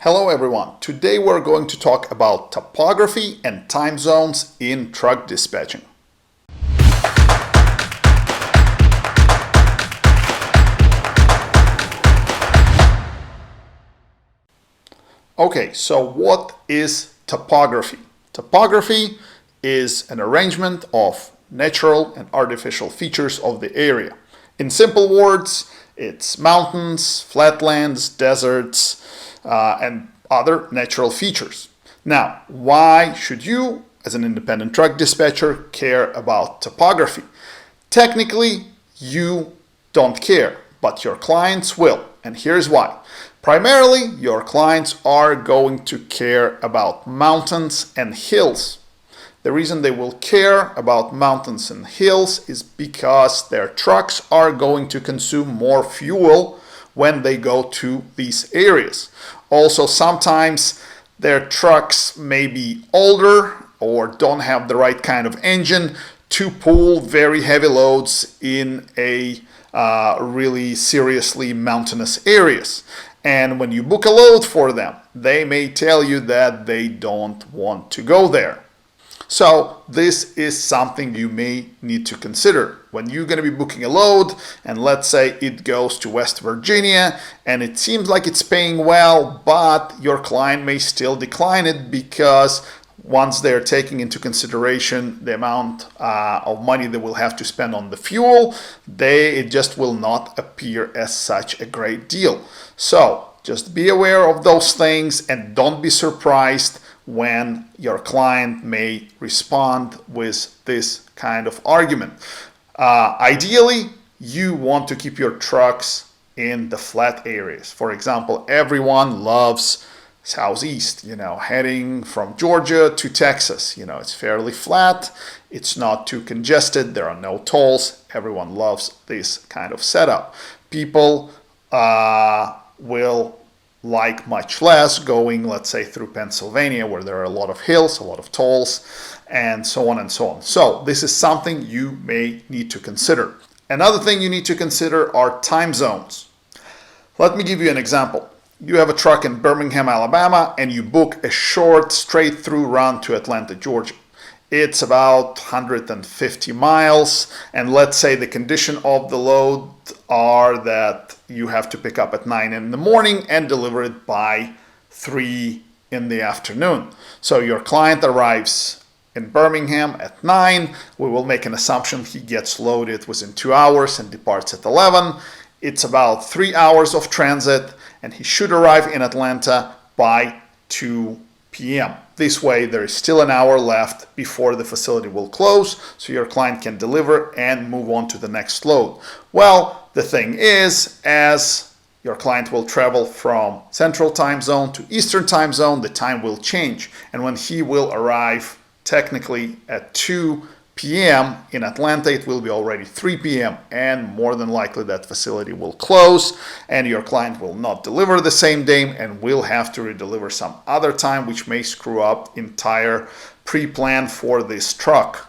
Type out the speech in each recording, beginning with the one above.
Hello everyone, today we're going to talk about topography and time zones in truck dispatching. Okay, so what is topography? Topography is an arrangement of natural and artificial features of the area. In simple words, it's mountains, flatlands, deserts, and other natural features. Now, why should you, as an independent truck dispatcher, care about topography? Technically, you don't care, but your clients will, and here's why. Primarily, your clients are going to care about mountains and hills. The reason they will care about mountains and hills is because their trucks are going to consume more fuel when they go to these areas. Also, sometimes their trucks may be older or don't have the right kind of engine to pull very heavy loads in a really seriously mountainous areas. And when you book a load for them, they may tell you that they don't want to go there. So this is something you may need to consider when you're going to be booking a load, and let's say it goes to West Virginia and it seems like it's paying well, but your client may still decline it because once they're taking into consideration the amount of money they will have to spend on the fuel, it just will not appear as such a great deal. So just be aware of those things and don't be surprised when your client may respond with this kind of argument. Ideally, you want to keep your trucks in the flat areas. For example, everyone loves southeast, heading from Georgia to Texas. It's fairly flat, it's not too congested, there are no tolls. Everyone loves this kind of setup. People will like much less going, let's say, through Pennsylvania, where there are a lot of hills, a lot of tolls, and so on and so on. So this is something you may need to consider. Another thing you need to consider are time zones. Let me give you an example. You have a truck in Birmingham, Alabama, and you book a short straight through run to Atlanta, Georgia. It's about 150 miles, and let's say the condition of the load are that you have to pick up at 9 in the morning and deliver it by 3 in the afternoon. So your client arrives in Birmingham at 9. We will make an assumption he gets loaded within 2 hours and departs at 11. It's about 3 hours of transit, and he should arrive in Atlanta by 2 p.m. This way, there is still an hour left before the facility will close, so your client can deliver and move on to the next load. Well, the thing is, as your client will travel from Central Time Zone to Eastern Time Zone, the time will change. And when he will arrive technically at 2 p.m. in Atlanta, it will be already 3 p.m. and more than likely that facility will close and your client will not deliver the same day and will have to redeliver some other time, which may screw up entire pre-plan for this truck.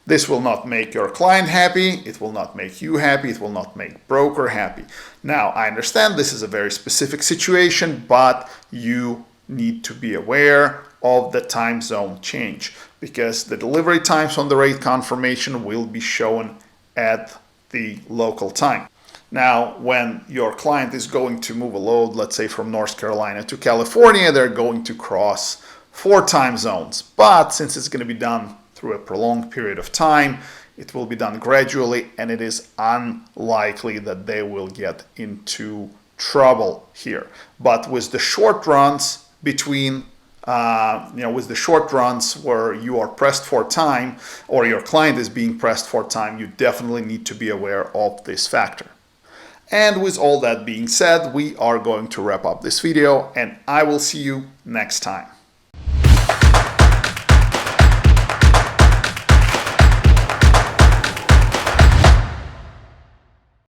This will not make your client happy, it will not make you happy, it will not make broker happy. Now, I understand this is a very specific situation, but you need to be aware of the time zone change because the delivery times on the rate confirmation will be shown at the local time. Now, when your client is going to move a load, let's say from North Carolina to California, they're going to cross 4 time zones. But since it's going to be done through a prolonged period of time, it will be done gradually, and it is unlikely that they will get into trouble here. But with the short runs between with the short runs where you are pressed for time or your client is being pressed for time, you definitely need to be aware of this factor. And with all that being said, we are going to wrap up this video and I will see you next time.